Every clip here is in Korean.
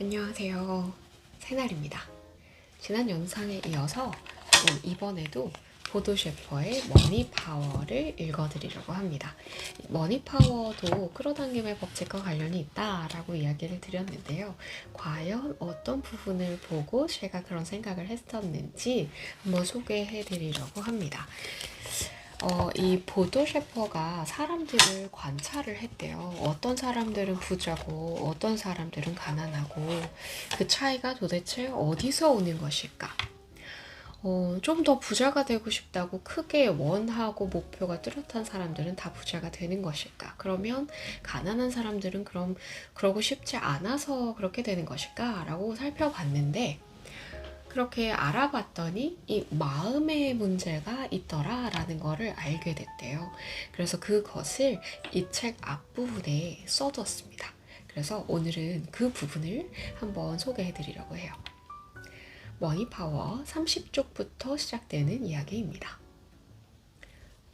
안녕하세요. 새날입니다. 지난 영상에 이어서 이번에도 보도 셰퍼의 머니 파워를 읽어드리려고 합니다. 머니 파워도 끌어당김의 법칙과 관련이 있다라고 이야기를 드렸는데요. 과연 어떤 부분을 보고 제가 그런 생각을 했었는지 한번 소개해드리려고 합니다. 이 보도 셰퍼가 사람들을 관찰을 했대요. 어떤 사람들은 부자고 어떤 사람들은 가난하고 그 차이가 도대체 어디서 오는 것일까? 좀 더 부자가 되고 싶다고 크게 원하고 목표가 뚜렷한 사람들은 다 부자가 되는 것일까? 그러면 가난한 사람들은 그럼 그러고 싶지 않아서 그렇게 되는 것일까? 라고 살펴봤는데 그렇게 알아봤더니 이 마음의 문제가 있더라라는 거를 알게 됐대요. 그래서 그것을 이 책 앞부분에 써뒀습니다. 그래서 오늘은 그 부분을 한번 소개해 드리려고 해요. 머니파워 30쪽부터 시작되는 이야기입니다.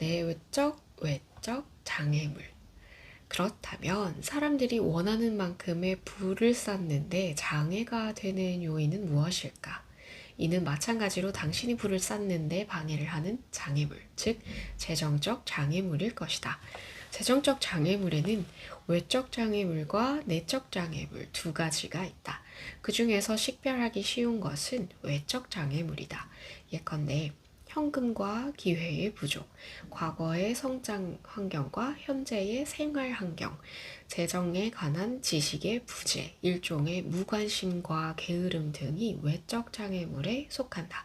외적 장애물. 그렇다면 사람들이 원하는 만큼의 부를 쌓는데 장애가 되는 요인은 무엇일까? 이는 마찬가지로 당신이 부를 쌓는데 방해를 하는 장애물, 즉 재정적 장애물일 것이다. 재정적 장애물에는 외적 장애물과 내적 장애물 두 가지가 있다. 그 중에서 식별하기 쉬운 것은 외적 장애물이다. 예컨대 현금과 기회의 부족, 과거의 성장 환경과 현재의 생활 환경, 재정에 관한 지식의 부재, 일종의 무관심과 게으름 등이 외적 장애물에 속한다.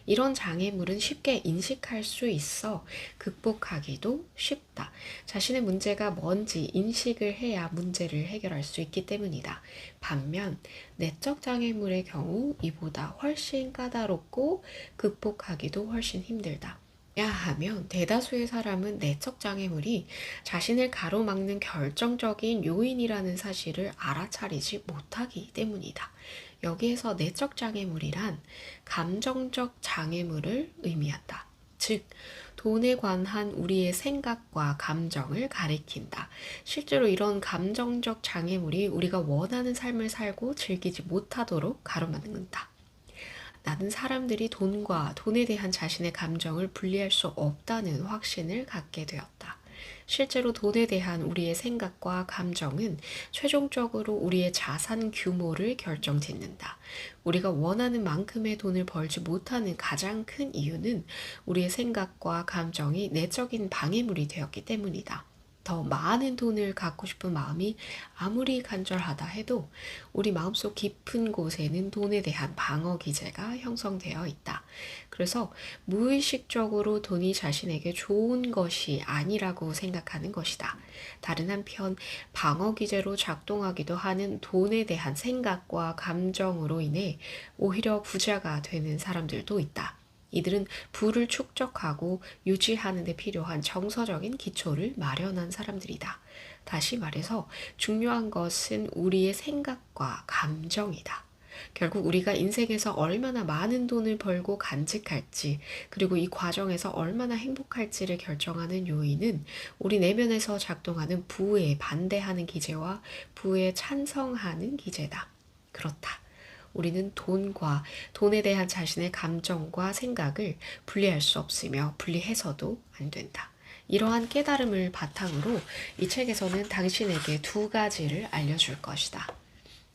이런 장애물은 쉽게 인식할 수 있어 극복하기도 쉽다. 자신의 문제가 뭔지 인식을 해야 문제를 해결할 수 있기 때문이다. 반면 내적 장애물의 경우 이보다 훨씬 까다롭고 극복하기도 훨씬 힘들다. 하면 대다수의 사람은 내적 장애물이 자신을 가로막는 결정적인 요인이라는 사실을 알아차리지 못하기 때문이다. 여기에서 내적 장애물이란 감정적 장애물을 의미한다. 즉, 돈에 관한 우리의 생각과 감정을 가리킨다. 실제로 이런 감정적 장애물이 우리가 원하는 삶을 살고 즐기지 못하도록 가로막는다. 나는 사람들이 돈과 돈에 대한 자신의 감정을 분리할 수 없다는 확신을 갖게 되었다. 실제로 돈에 대한 우리의 생각과 감정은 최종적으로 우리의 자산 규모를 결정짓는다. 우리가 원하는 만큼의 돈을 벌지 못하는 가장 큰 이유는 우리의 생각과 감정이 내적인 방해물이 되었기 때문이다. 더 많은 돈을 갖고 싶은 마음이 아무리 간절하다 해도 우리 마음속 깊은 곳에는 돈에 대한 방어 기제가 형성되어 있다. 그래서 무의식적으로 돈이 자신에게 좋은 것이 아니라고 생각하는 것이다. 다른 한편 방어 기제로 작동하기도 하는 돈에 대한 생각과 감정으로 인해 오히려 부자가 되는 사람들도 있다. 이들은 부를 축적하고 유지하는 데 필요한 정서적인 기초를 마련한 사람들이다. 다시 말해서 중요한 것은 우리의 생각과 감정이다. 결국 우리가 인생에서 얼마나 많은 돈을 벌고 간직할지, 그리고 이 과정에서 얼마나 행복할지를 결정하는 요인은 우리 내면에서 작동하는 부에 반대하는 기제와 부에 찬성하는 기제다. 그렇다. 우리는 돈과 돈에 대한 자신의 감정과 생각을 분리할 수 없으며 분리해서도 안 된다. 이러한 깨달음을 바탕으로 이 책에서는 당신에게 두 가지를 알려줄 것이다.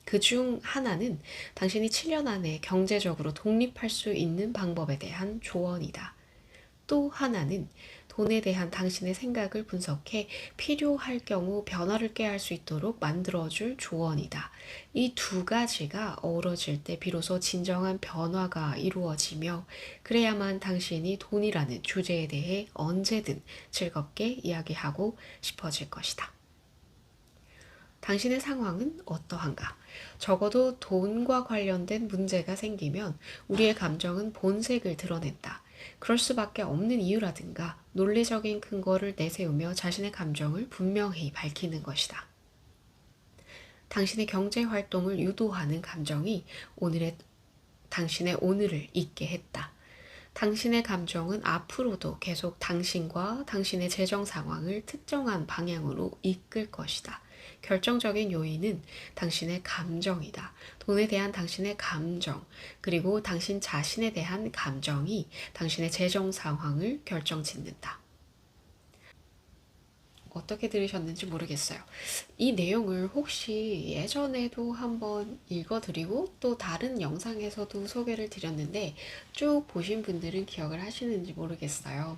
그 중 하나는 당신이 7년 안에 경제적으로 독립할 수 있는 방법에 대한 조언이다. 또 하나는 돈에 대한 당신의 생각을 분석해 필요할 경우 변화를 꾀할 수 있도록 만들어줄 조언이다. 이 두 가지가 어우러질 때 비로소 진정한 변화가 이루어지며 그래야만 당신이 돈이라는 주제에 대해 언제든 즐겁게 이야기하고 싶어질 것이다. 당신의 상황은 어떠한가? 적어도 돈과 관련된 문제가 생기면 우리의 감정은 본색을 드러낸다. 그럴 수밖에 없는 이유라든가 논리적인 근거를 내세우며 자신의 감정을 분명히 밝히는 것이다. 당신의 경제 활동을 유도하는 감정이 당신의 오늘을 있게 했다. 당신의 감정은 앞으로도 계속 당신과 당신의 재정 상황을 특정한 방향으로 이끌 것이다. 결정적인 요인은 당신의 감정이다. 돈에 대한 당신의 감정, 그리고 당신 자신에 대한 감정이 당신의 재정 상황을 결정짓는다. 어떻게 들으셨는지 모르겠어요. 이 내용을 혹시 예전에도 한번 읽어드리고 또 다른 영상에서도 소개를 드렸는데 쭉 보신 분들은 기억을 하시는지 모르겠어요.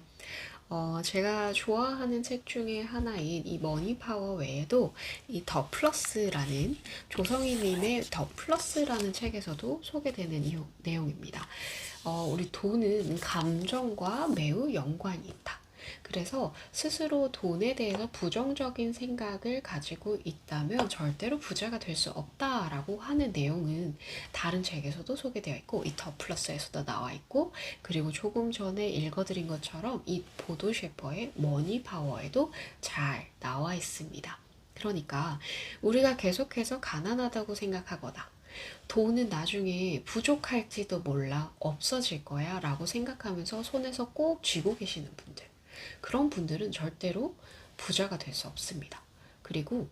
제가 좋아하는 책 중에 하나인 이 머니파워 외에도 이 더 플러스라는 조성희님의 더 플러스라는 책에서도 소개되는 내용입니다. 우리 돈은 감정과 매우 연관이 있다. 그래서 스스로 돈에 대해서 부정적인 생각을 가지고 있다면 절대로 부자가 될 수 없다라고 하는 내용은 다른 책에서도 소개되어 있고 이 더 플러스에서도 나와 있고 그리고 조금 전에 읽어드린 것처럼 이 보도 셰퍼의 머니 파워에도 잘 나와 있습니다. 그러니까 우리가 계속해서 가난하다고 생각하거나 돈은 나중에 부족할지도 몰라 없어질 거야 라고 생각하면서 손에서 꼭 쥐고 계시는 분들, 그런 분들은 절대로 부자가 될 수 없습니다. 그리고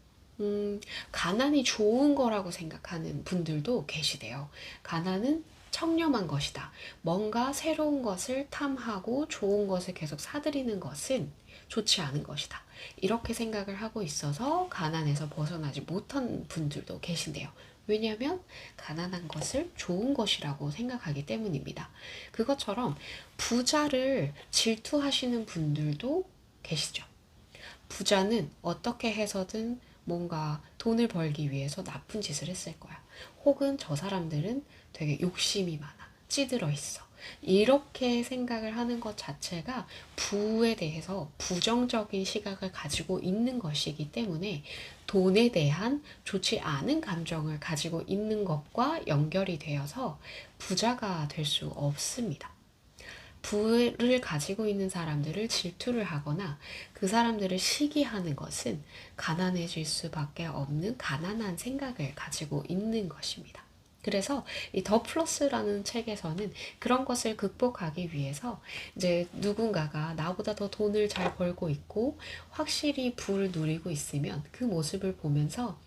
가난이 좋은 거라고 생각하는 분들도 계시대요. 가난은 청렴한 것이다. 뭔가 새로운 것을 탐하고 좋은 것을 계속 사들이는 것은 좋지 않은 것이다. 이렇게 생각을 하고 있어서 가난에서 벗어나지 못한 분들도 계신데요. 왜냐하면 가난한 것을 좋은 것이라고 생각하기 때문입니다. 그것처럼 부자를 질투하시는 분들도 계시죠. 부자는 어떻게 해서든 뭔가 돈을 벌기 위해서 나쁜 짓을 했을 거야. 혹은 저 사람들은 되게 욕심이 많아. 찌들어 있어. 이렇게 생각을 하는 것 자체가 부에 대해서 부정적인 시각을 가지고 있는 것이기 때문에 돈에 대한 좋지 않은 감정을 가지고 있는 것과 연결이 되어서 부자가 될 수 없습니다. 부를 가지고 있는 사람들을 질투를 하거나 그 사람들을 시기하는 것은 가난해질 수밖에 없는 가난한 생각을 가지고 있는 것입니다. 그래서 이 더 플러스라는 책에서는 그런 것을 극복하기 위해서 이제 누군가가 나보다 더 돈을 잘 벌고 있고 확실히 부를 누리고 있으면 그 모습을 보면서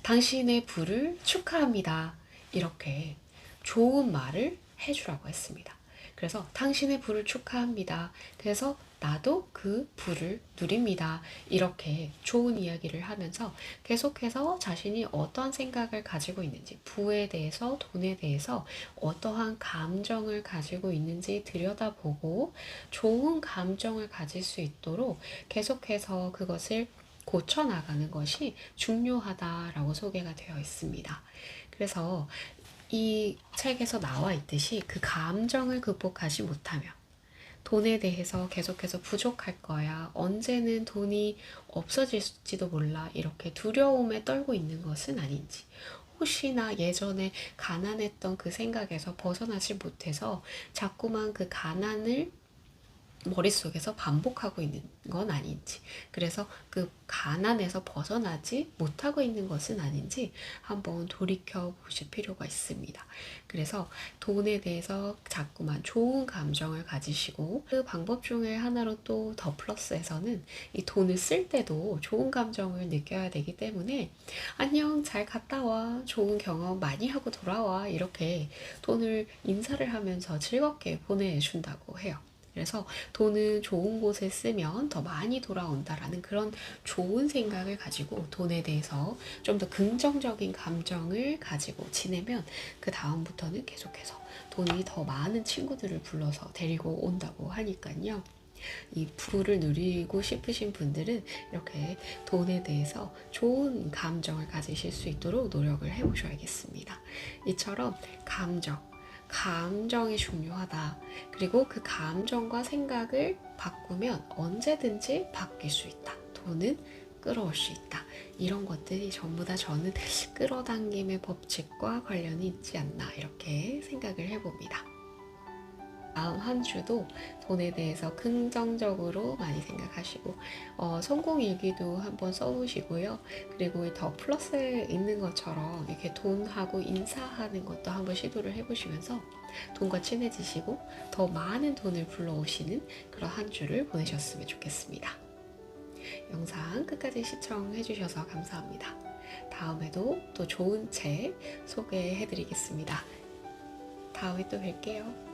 당신의 부를 축하합니다. 이렇게 좋은 말을 해주라고 했습니다. 그래서 당신의 부를 축하합니다. 그래서 나도 그 부를 누립니다. 이렇게 좋은 이야기를 하면서 계속해서 자신이 어떠한 생각을 가지고 있는지, 부에 대해서, 돈에 대해서 어떠한 감정을 가지고 있는지 들여다보고 좋은 감정을 가질 수 있도록 계속해서 그것을 고쳐나가는 것이 중요하다라고 소개가 되어 있습니다. 그래서 이 책에서 나와 있듯이 그 감정을 극복하지 못하면 돈에 대해서 계속해서 부족할 거야. 언제는 돈이 없어질지도 몰라. 이렇게 두려움에 떨고 있는 것은 아닌지. 혹시나 예전에 가난했던 그 생각에서 벗어나지 못해서 자꾸만 그 가난을 머릿속에서 반복하고 있는 건 아닌지, 그래서 그 가난에서 벗어나지 못하고 있는 것은 아닌지 한번 돌이켜 보실 필요가 있습니다. 그래서 돈에 대해서 자꾸만 좋은 감정을 가지시고 그 방법 중에 하나로 또 더 플러스에서는 이 돈을 쓸 때도 좋은 감정을 느껴야 되기 때문에 안녕 잘 갔다 와 좋은 경험 많이 하고 돌아와 이렇게 돈을 인사를 하면서 즐겁게 보내준다고 해요. 그래서 돈은 좋은 곳에 쓰면 더 많이 돌아온다라는 그런 좋은 생각을 가지고 돈에 대해서 좀 더 긍정적인 감정을 가지고 지내면 그 다음부터는 계속해서 돈이 더 많은 친구들을 불러서 데리고 온다고 하니까요. 이 부를 누리고 싶으신 분들은 이렇게 돈에 대해서 좋은 감정을 가지실 수 있도록 노력을 해보셔야겠습니다. 이처럼 감정이 중요하다. 그리고 그 감정과 생각을 바꾸면 언제든지 바뀔 수 있다. 돈은 끌어올 수 있다. 이런 것들이 전부 다 저는 끌어당김의 법칙과 관련이 있지 않나 이렇게 생각을 해봅니다. 다음 한 주도 돈에 대해서 긍정적으로 많이 생각하시고 성공일기도 한번 써보시고요. 그리고 더 플러스에 있는 것처럼 이렇게 돈하고 인사하는 것도 한번 시도를 해보시면서 돈과 친해지시고 더 많은 돈을 불러오시는 그런 한 주를 보내셨으면 좋겠습니다. 영상 끝까지 시청해 주셔서 감사합니다. 다음에도 또 좋은 책 소개해 드리겠습니다. 다음에 또 뵐게요.